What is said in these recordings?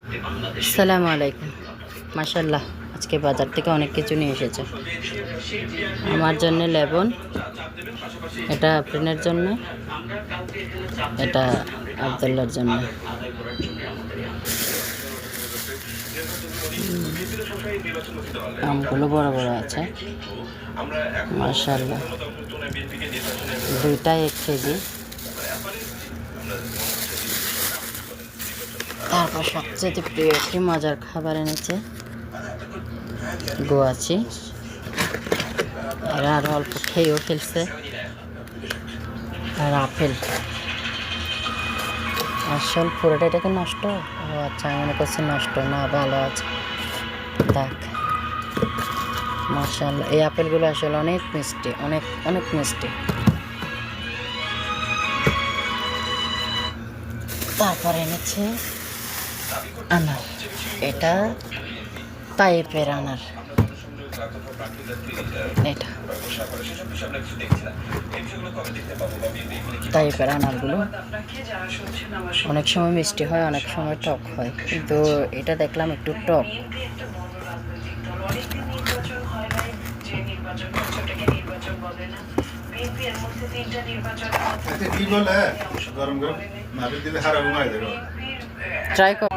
আসসালামু আলাইকুম। মাশাআল্লাহ, আজকে বাজার থেকে অনেক কিছু নিয়ে এসেছে। আমার জন্য লেবন, এটা আফরিনের জন্য, এটা আবদুল্লার জন্য। আমগুলো বড় বড় আছে, মাশাআল্লাহ। দুইটা 1 কেজি। তারপর সবচেয়ে প্রিয় একটি মজার খাবার এনেছে, গোয়াচি। এরা আরো অল্প খেয়েও ফেলছে। আর আপেল, আসল পুরোটা এটাকে নষ্ট। ও আচ্ছা, আমি মনে করছি নষ্ট না, ভালো আছে। দেখ, মাশাআল্লাহ, এই আপেলগুলো আসলে অনেক মিষ্টি, অনেক অনেক মিষ্টি। তারপর এনেছে আনার, এটা টাইপের আনার। এটা টাইপের আনারগুলো অনেক সময় মিষ্টি হয়, অনেক সময় টক হয়, কিন্তু এটা দেখলাম একটু টক। ট্রাই কর।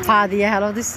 পা দিয়ে হ্যালো দিচ্ছ।